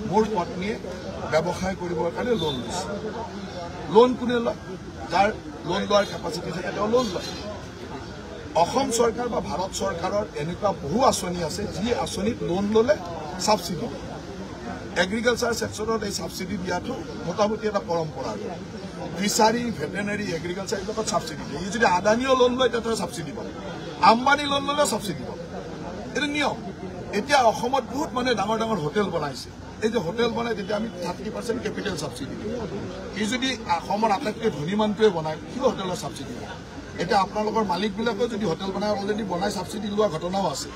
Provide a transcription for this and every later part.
মোৰ পত্নীয়ে ব্যৱসায় কৰিবৰ কাৰণে লোন লৈছে। লোন কোনে লয়? যাৰ লোন লোৱাৰ কেপাচিটি থাকে তেওঁ লোন লয়। অসম চৰকাৰ বা ভাৰত চৰকাৰৰ এনেকুৱা বহু আঁচনি আছে যি আঁচনিত লোন ল'লে ছাবচিডি দিয়ে। এগ্ৰিকালচাৰ ছেক্টৰত এই ছাবচিডি দিয়াটো মোটামুটি এটা পৰম্পৰা। ফিচাৰী, ভেটেনেৰী, এগ্ৰিকালচাৰ এইবিলাকত ছাবচিডি দিয়ে। ই যদি আদানীও লোন লয় তেতিয়া ছাবচিডি পাব, আম্বানী লোন ল'লেও ছাবচিডি পাব। এইটো নিয়ম। এতিয়া অসমত বহুত মানুহে ডাঙৰ ডাঙৰ হোটেল বনাইছে। এই যে হোটেল বনাই তেতিয়া আমি 30% কেপিটেল ছাবচিডি দিওঁ। ই যদি অসমৰ আটাইতকৈ ধনী মানুহটোৱে বনায় সি হোটেলৰ ছাবচিডি দিয়ে। এতিয়া আপোনালোকৰ মালিকবিলাকেও যদি হোটেল বনাই অলৰেডি বনাই ছাবচিডি লোৱা ঘটনাও আছে।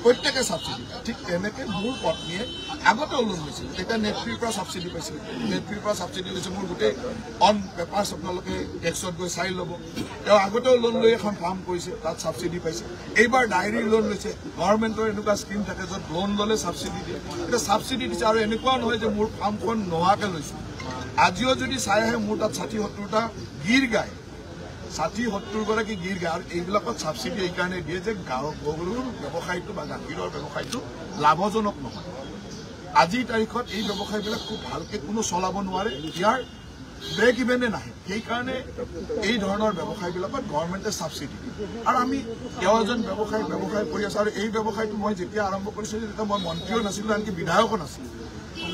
প্ৰত্যেকে ছাবচিডি পায়। ঠিক তেনেকৈ মোৰ পত্নীয়ে আগতেও লোন লৈছিল। তেতিয়া নেটফ্ৰীৰ পৰা ছাবচিডি পাইছিল। নেটফ্ৰীৰ পৰা ছাবচিডি লৈছে। মোৰ গোটেই অন পেপাৰ্ছ আপোনালোকে টেক্সত গৈ চাই ল'ব। তেওঁ আগতেও লোন লৈ এখন ফাৰ্ম কৰিছে, তাত ছাবচিডি পাইছে। এইবাৰ ডায়েৰী লোন লৈছে। গভৰ্ণমেণ্টৰ এনেকুৱা স্কিম থাকে য'ত লোন ল'লে ছাবচিডি দিয়ে। এতিয়া ছাবচিডি দিছে। আৰু এনেকুৱাও নহয় যে মোৰ ফাৰ্মখন নোহোৱাকৈ লৈছোঁ। আজিও যদি চাই আহে মোৰ তাত 60-70টা গিৰ গায়, 60-70 গৰাকী গিৰ গায়। আৰু এইবিলাকত ছাবচিডি এইকাৰণে দিয়ে যে গৰুৰ ব্যৱসায়টো বা গাখীৰৰ ব্যৱসায়টো লাভজনক নহয়। আজিৰ তাৰিখত এই ব্যৱসায়বিলাক খুব ভালকৈ কোনো চলাব নোৱাৰে। ইয়াৰ ব্ৰেক ইভেনে নাহে। সেইকাৰণে এই ধৰণৰ ব্যৱসায়বিলাকত গভৰ্ণমেণ্টে ছাবচিডি দিয়ে। আৰু আমি তেওঁ এজন ব্যৱসায় কৰি আছোঁ। আৰু এই ব্যৱসায়টো মই যেতিয়া আৰম্ভ কৰিছিলোঁ তেতিয়া মই মন্ত্ৰীও নাছিলোঁ, আনকি বিধায়কো নাছিলোঁ।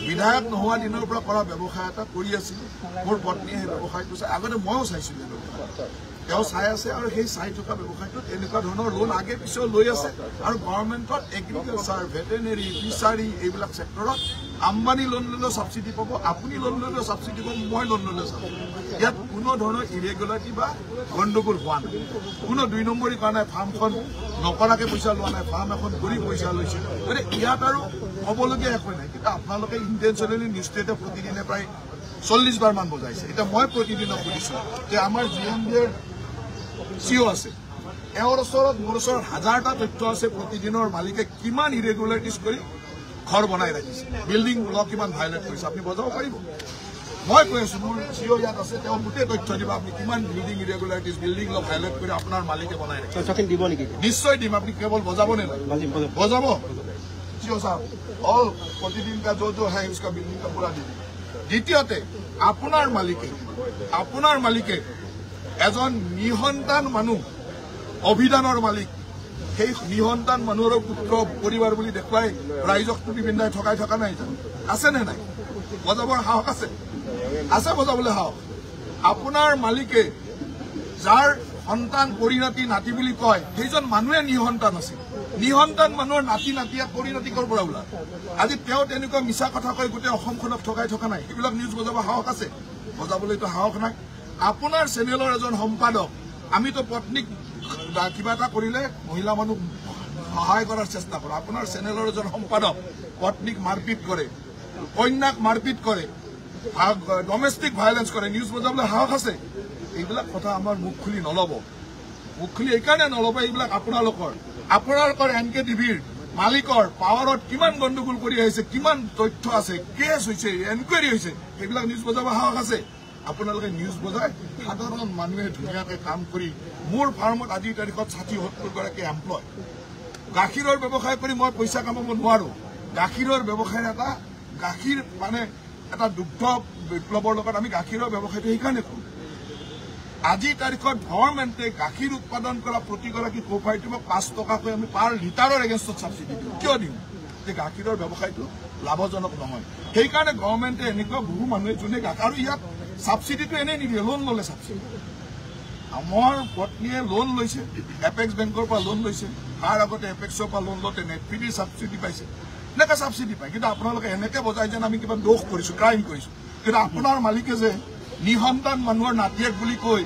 বিধায়ক নোহোৱা দিনৰ পৰা কৰা ব্যৱসায় এটা কৰি আছিলোঁ। মোৰ পত্নীয়ে সেই ব্যৱসায়টো চাই, আগতে ময়ো চাইছিলোঁ তেওঁ চাই আছে। আৰু সেই চাই থকা ব্যৱসায়টোত এনেকুৱা ধৰণৰ লোন আগে পিছেও লৈ আছে। আৰু গভৰ্ণমেণ্টত এগ্ৰিকালচাৰ, ভেটেনেৰী, ফিচাৰী এইবিলাক ছেক্টৰত আম্বানী লোন ল'লেও ছাবচিডি পাব, আপুনি লোন ল'লেও ছাবচিডি পাব, মই লোন ল'লেও ছাবচিডি পাব। ইয়াত কোনো ধৰণৰ ইৰেগুলাৰিটি বা গণ্ডগোল হোৱা নাই। কোনো 2 নম্বৰী কৰা নাই। ফাৰ্মখন নকৰাকৈ পইচা লোৱা নাই, ফাৰ্ম এখন কৰি পইচা লৈছে। গতিকে ইয়াত আৰু ক'বলগীয়া একো নাই। কিন্তু আপোনালোকে ইণ্টেনশ্যনেলি নিউজটোৱে প্ৰতিদিনে প্ৰায় 40 বাৰমান বজাইছে। এতিয়া মই প্ৰতিদিনক সুধিছোঁ যে আমাৰ GMDৰ CEO আছে, এওঁৰ ওচৰত মোৰ ওচৰত 1000টা তথ্য আছে প্ৰতিদিনৰ মালিকে কিমান ইৰেগুলাৰিটিজ কৰি ঘৰ বনাই ৰাখিছে, বিল্ডিং ল কিমান ভাইলেট কৰিছে। আপুনি বজাব পাৰিব? মই কৈ আছোঁ মোৰ CEO ইয়াত আছে, তেওঁ গোটেই তথ্য দিব আপুনি কিমান বিল্ডিং ইৰেগুলাৰিটিজ, বিল্ডিং ল ভাইলেট কৰি আপোনাৰ মালিকে বনাই ৰাখিছে। দিব নেকি? নিশ্চয় দিম। আপুনি কেৱল বজাব নে নাই? বজাব। CEO साहब অল প্ৰতিদিন কা जो है उसका बिल्डिंग का पूरा दे। দ্বিতীয়তে আপোনাৰ মালিকে এজন নিসন্তান মানুহ, অভিধানৰ মালিক, সেই নিসন্তান মানুহৰ পুত্ৰ পৰিবাৰ বুলি দেখুৱাই ৰাইজক টুপি পিন্ধাই ঠকাই থকা নাই জানো? আছে নে নাই? বজাবৰ সাহস আছে? বজাবলৈ সাহস। আপোনাৰ মালিকে যাৰ সন্তান পৰিণতি নাতি বুলি কয় সেইজন মানুহে নিসন্তান আছিল। নিসন্তান মানুহৰ নাতিয়ে পৰিণতি কৰ পৰা ওলাল? আজি তেওঁ তেনেকুৱা মিছা কথা কৈ গোটেই অসমখনক ঠকাই থকা নাই? সেইবিলাক নিউজ বজাব সাহস আছে? বজাবলৈতো সাহস নাই। আপোনাৰ চেনেলৰ এজন সম্পাদক, আমিতো পত্নীক কিবা এটা কৰিলে মহিলা মানুহ সহায় কৰাৰ চেষ্টা কৰোঁ। আপোনাৰ চেনেলৰ এজন সম্পাদক পত্নীক মাৰপিট কৰে, কন্যাক মাৰপিট কৰে, ডমেষ্টিক ভাইলেন্স কৰে। নিউজ বজাবলৈ সাহস আছে? এইবিলাক কথা আমাৰ মুখ খুলি নল'ব। মুখ খুলি এইকাৰণে নল'ব, এইবিলাক আপোনালোকৰ NKTVৰ মালিকৰ পাৱাৰত কিমান গণ্ডগোল কৰি আহিছে, কিমান তথ্য আছে, কেছ হৈছে, এনকুৱাৰী হৈছে, সেইবিলাক নিউজ বজাব সাহস আছে? আপোনালোকে নিউজ বজাই সাধাৰণ মানুহে ধুনীয়াকৈ কাম কৰি মোৰ ফাৰ্মত আজিৰ তাৰিখত 60-70 গৰাকী এমপ্লয়। গাখীৰৰ ব্যৱসায় কৰি মই পইচা কামাব নোৱাৰো। গাখীৰৰ ব্যৱসায় গাখীৰ মানে এটা দুগ্ধ বিপ্লৱৰ লগত আমি গাখীৰৰ ব্যৱসায়টো সেইকাৰণে কৰোঁ। আজিৰ তাৰিখত গভৰ্ণমেণ্টে গাখীৰ উৎপাদন কৰা প্ৰতিগৰাকী কোঅপাৰেটিভক 5 টকাকৈ আমি পাৰ লিটাৰৰ এগেইনষ্টত ছাবচিডি দিওঁ। কিয় দিওঁ? যে গাখীৰৰ ব্যৱসায়টো লাভজনক নহয়। সেইকাৰণে গভৰ্ণমেণ্টে এনেকুৱা বহু মানুহে যোনে আৰু ইয়াত ছাবচিডিটো এনেই নিদিয়ে, লোন ল'লে ছাবচিডি। আমাৰ পত্নীয়ে লোন লৈছে, এপেক্স বেংকৰ পৰা লোন লৈছে, তাৰ আগতে এপেক্সৰ পৰা লোন লওঁতে নেটফ্ৰীৰ ছাবচিডি পাইছে। এনেকৈ ছাবচিডি পায়। কিন্তু আপোনালোকে এনেকৈ বজাই যেন আমি কিবা দোষ কৰিছোঁ, ক্ৰাইম কৰিছোঁ। কিন্তু আপোনাৰ মালিকে যে নিসন্তান মানুহৰ নাতিয়েক বুলি কৈ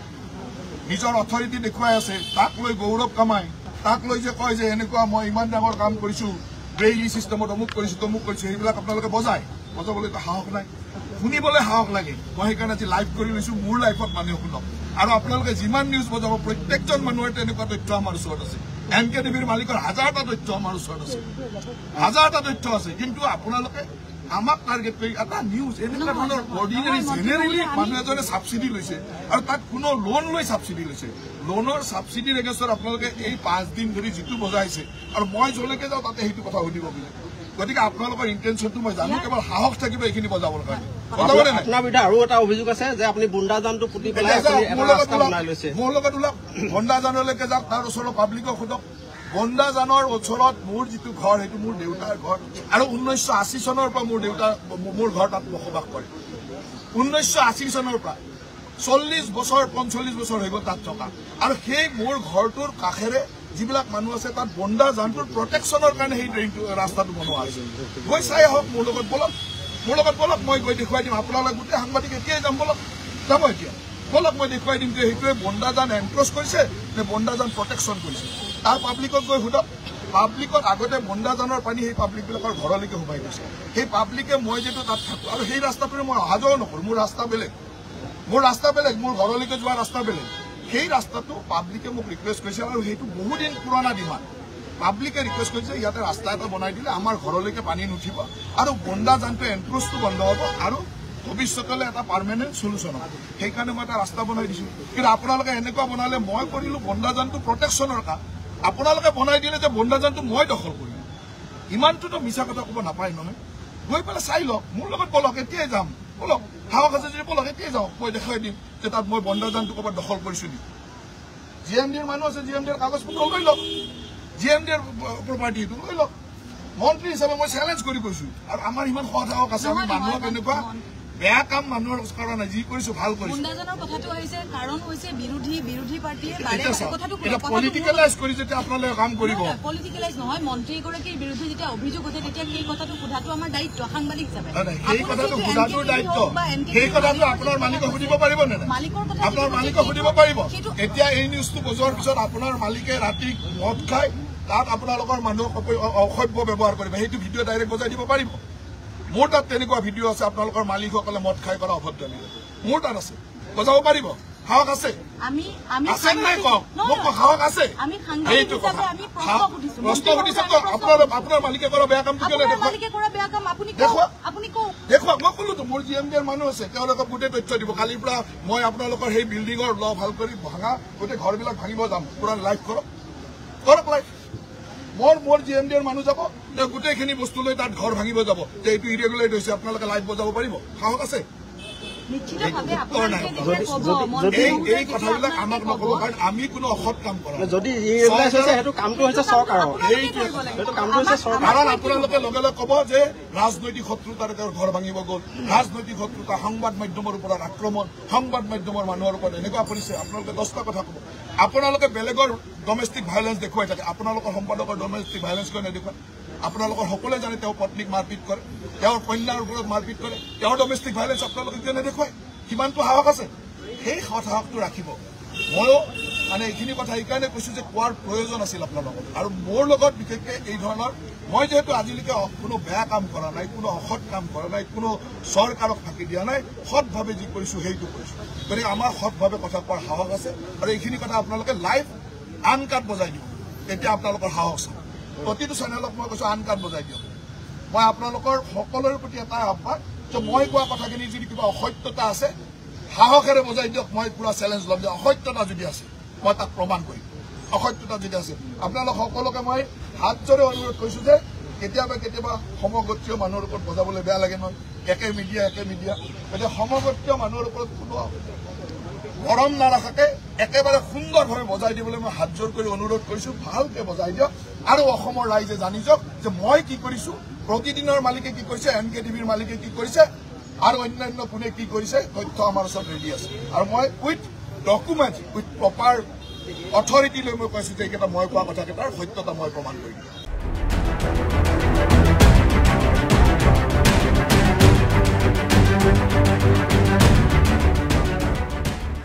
নিজৰ অথৰিটি দেখুৱাই আছে, তাক লৈ গৌৰৱ কামাই, তাক লৈ যে কয় যে এনেকুৱা মই ইমান ডাঙৰ কাম কৰিছোঁ, ব্ৰেইলি ছিষ্টেমত অমুক কৰিছোঁ তমুক কৰিছোঁ, সেইবিলাক আপোনালোকে বজাবলৈতো সাহস নাই। শুনিবলৈ সাহস লাগে। মই সেইকাৰণে আজি লাইভ কৰি লৈছোঁ, মোৰ লাইফত মানুহে শুনক। আৰু আপোনালোকে যিমান নিউজ বজাব প্ৰত্যেকজন মানুহৰ তেনেকুৱা তথ্য আমাৰ ওচৰত আছে। NKTVৰ মালিকৰ 1000টা তথ্য আমাৰ ওচৰত আছে, 1000টা তথ্য আছে। কিন্তু আপোনালোকে আমাক টাৰ্গেট কৰি এটা নিউজ এনেকুৱা ধৰণৰ অৰ্ডিনেৰী জেনেৰেলি মানুহ এজনে ছাবচিডি লৈছে আৰু তাত কোনো লোন লৈ ছাবচিডি লৈছে। লোনৰ ছাবচিডিৰ এগেইনষ্টত আপোনালোকে এই 5 দিন ধৰি যিটো বজাইছে, আৰু মই যলৈকে যাওঁ তাতে সেইটো কথা সুধিব বোলে গতিকে আপোনালোকৰ ইণ্টেনশ্যনটো মই জানো, কেৱল সাহস থাকিব এইখিনি বজাবৰ কাৰণে। আপোনাৰ বিৰুদ্ধে আৰু এটা অভিযোগ আছে যে আপুনি বুন্দাজানটো পুতি পেলাই মোৰ লগত ওলাওক, বন্দাজানলৈকে যাওক, তাৰ ওচৰৰ পাব্লিকক সোধক। বন্দাজানৰ ওচৰত মোৰ যিটো ঘৰ সেইটো মোৰ দেউতাৰ ঘৰ, আৰু 1980 চনৰ পৰা মোৰ ঘৰ তাত বসবাস কৰে। 1980 চনৰ পৰা 40 বছৰ 45 বছৰ হৈ গ'ল তাত থকা, আৰু সেই মোৰ ঘৰটোৰ কাষেৰে যিবিলাক মানুহ আছে তাত বন্দাজানটোৰ প্ৰটেকশ্যনৰ কাৰণে সেই ৰাস্তাটো বনোৱা হৈছে। গৈ চাই আহক, মোৰ লগত বলক, মই গৈ দেখুৱাই দিম। আপোনালোক গোটেই সাংবাদিক এতিয়াই যাম, বলক, যাব এতিয়া, বলক, মই দেখুৱাই দিম যে সেইটোৱে বন্দাজান এনক্ৰচ কৰিছে নে বন্দাজান প্ৰটেকশ্যন কৰিছে। তাৰ পাব্লিকক গৈ সোধক। পাব্লিকত আগতে বন্দাজানৰ পানী সেই পাব্লিকবিলাকৰ ঘৰলৈকে সোমাই গৈছে। সেই পাব্লিকে মই যিটো তাত থাকোঁ, আৰু সেই ৰাস্তাটোৰে মই অহা যোৱাও নকৰোঁ, মোৰ ৰাস্তা বেলেগ, মোৰ ঘৰলৈকে যোৱা ৰাস্তা বেলেগ। সেই ৰাস্তাটো পাব্লিকে মোক ৰিকুৱেষ্ট কৰিছে, আৰু সেইটো বহুদিন পুৰণা ডিমাণ্ড। পাব্লিকে ৰিকুৱেষ্ট কৰিছে ইয়াতে ৰাস্তা এটা বনাই দিলে আমাৰ ঘৰলৈকে পানী নুঠিব, আৰু বন্দাজানটো এনক্ৰচটো বন্ধ হ'ব, আৰু ভৱিষ্যতলৈ এটা পাৰ্মানেণ্ট চলিউশ্যন হ'ব। সেইকাৰণে মই এটা ৰাস্তা বনাই দিছোঁ। কিন্তু আপোনালোকে এনেকুৱা বনালে, মই কৰিলোঁ বন্দাজানটো প্ৰটেকশ্যনৰ কাম, আপোনালোকে বনাই দিলে যে বন্দাজানটো মই দখল কৰিলোঁ। ইমানটোতো মিছা কথা ক'ব নাপায় নহয়। গৈ পেলাই চাই লওক, মোৰ লগত বলক, এতিয়াই যাম, বলক, সাহস আছে যদি বলক, এতিয়াই যাওক, মই দেখুৱাই দিম যে তাত মই বন্দাজানটো ক'ৰবাত দখল কৰিছোঁ নেকি। GMDৰ মানুহ আছে, GMDৰ কাগজ পত্ৰ লৈ লওক, GMDৰ প্ৰপাৰ্টিটো লৈ লওক। মন্ত্ৰী হিচাপে মই চেলেঞ্জ কৰি কৈছোঁ, আৰু আমাৰ ইমান সাহস আছে, আমি মানুহক এনেকুৱা বেয়া কাম মানুহৰ কৰা নাই, যি কৰিছোঁ ভাল কৰিছোঁ। পলিটিকেলাইজ কৰি যেতিয়া আপোনালোকে কাম কৰিব, পলিটিকেলাইজ নহয়, মন্ত্ৰীগৰাকীৰ বিৰুদ্ধে যেতিয়া অভিযোগ উঠে তেতিয়া সেই কথাটো সোধাটো আমাৰ দায়িত্ব সাংবাদিক হিচাপে। সেই কথাটো সোধাটোৰ দায়িত্ব, সেই কথাটো আপোনাৰ মালিকক সুধিব পাৰিব নে নাই? আপোনাৰ মালিকক সুধিব পাৰিব। এতিয়া এই নিউজটো বজোৱাৰ পিছত আপোনাৰ মালিকে ৰাতি মদ খাই তাত আপোনালোকৰ মানুহক অসভ্য ব্যৱহাৰ কৰিব, সেইটো ভিডিঅ' ডাইৰেক্ট বজাই দিব পাৰিব? মোৰ তাত তেনেকুৱা ভিডিঅ' আছে, আপোনালোকৰ মালিকসকলে মদ খাই কৰা অভদ্ৰামী, মোৰ তাত আছে, বজাব পাৰিব? সাহস আছে? আছে নাই কওক, মোক সাহস আছে? সেইটো কথা প্ৰশ্ন সুধিছে, আপোনাৰ মালিকে কৰা বেয়া কামটো কেলে দেখুৱাওক। মই ক'লোতো মোৰ GMDৰ মানুহ আছে, তেওঁলোকক গোটেই তথ্য দিব। কালিৰ পৰা মই আপোনালোকৰ সেই বিল্ডিঙৰ ভাল কৰি ভঙা গোটেই ঘৰবিলাক ভাঙিব যাম, পুৰা লাইভ কৰক লাইভ। মোৰ GMDৰ মানুহ যাব, তেওঁ গোটেইখিনি বস্তু লৈ তাত ঘৰ ভাঙিব যাব, যে এইটো ইৰেগুলাৰ হৈছে, আপোনালোকে লাইভ বজাব পাৰিব? সাহস আছে? এই কথাবিলাক আমাক নক'ব, কাৰণ আমি কোনো অসৎ কাম কৰা নাই। কাৰণ আপোনালোকে লগে লগে ক'ব যে ৰাজনৈতিক শত্ৰুতাৰে তেওঁৰ ঘৰ ভাঙিব গ'ল, ৰাজনৈতিক শত্ৰুতা, সংবাদ মাধ্যমৰ ওপৰত আক্ৰমণ, সংবাদ মাধ্যমৰ মানুহৰ ওপৰত এনেকুৱা কৰিছে। আপোনালোকে 10টা কথা ক'ব। আপোনালোকে বেলেগৰ ডমেষ্টিক ভাইলেঞ্চ দেখুৱাই থাকে, আপোনালোকৰ সম্পাদকৰ ডমেষ্টিক ভাইলেঞ্চ কিয় নেদেখুৱায়? আপোনালোকৰ সকলোৱে জানে তেওঁ পত্নীক মাৰপিট কৰে, তেওঁৰ কন্যাৰ ওপৰত মাৰপিট কৰে, তেওঁৰ ডমেষ্টিক ভাইলেঞ্চ আপোনালোকে কিয় নেদেখুৱায়? কিমানটো সাহস আছে? সেই সাহসটো ৰাখিব। ময়ো এইখিনি কথা এইকাৰণে কৈছোঁ যে কোৱাৰ প্ৰয়োজন আছিল আপোনালোকক। আৰু মোৰ লগত বিশেষকৈ এই ধৰণৰ, মই যিহেতু আজিলৈকে কোনো বেয়া কাম কৰা নাই, কোনো অসৎ কাম কৰা নাই, কোনো চৰকাৰক ফাঁকি দিয়া নাই, সৎভাৱে যি কৰিছোঁ সেইটো কৰিছোঁ। গতিকে আমাৰ সৎভাৱে কথা কোৱাৰ সাহস আছে, আৰু এইখিনি কথা আপোনালোকে লাইভ আনকাট বজাই দিব, তেতিয়া আপোনালোকৰ সাহস আছে। প্ৰতিটো চেনেলক মই কৈছোঁ আনকাট বজাই দিয়ক। মই আপোনালোকৰ সকলোৰে প্ৰতি এটা আহ্বান যে মই কোৱা কথাখিনি যদি কিবা অসত্যতা আছে, সাহসেৰে বজাই দিয়ক। মই পুৰা চেলেঞ্জ ল'ম যে অসত্যতা যদি আছে মই তাক প্ৰমাণ কৰিম। অসত্যতা যদি আছে, আপোনালোক সকলোকে মই হাত জোৰে অনুৰোধ কৰিছোঁ যে কেতিয়াবা সমগোত্ৰীয় মানুহৰ ওপৰত বজাবলৈ বেয়া লাগে নহয়, একে মিডিয়া। গতিকে সমগোত্ৰীয় মানুহৰ ওপৰত কোনো মৰম নাৰাখাকে একেবাৰে সুন্দৰভাৱে বজাই দিবলৈ মই হাত জোৰ কৰি অনুৰোধ কৰিছোঁ। ভালকে বজাই দিয়ক, আৰু অসমৰ ৰাইজে জানি যাওক যে মই কি কৰিছোঁ, প্ৰতিদিনৰ মালিকে কি কৰিছে, NKTVৰ মালিকে কি কৰিছে, আৰু অন্যান্য কোনে কি কৰিছে, তথ্য আমাৰ ওচৰত ৰেডি আছে। আৰু মই with document, with proper authority লৈ মই কৈছোঁ যে এইকেইটা মই কোৱা কথাকেইটাৰ সত্যতা মই প্ৰমাণ কৰি দিম।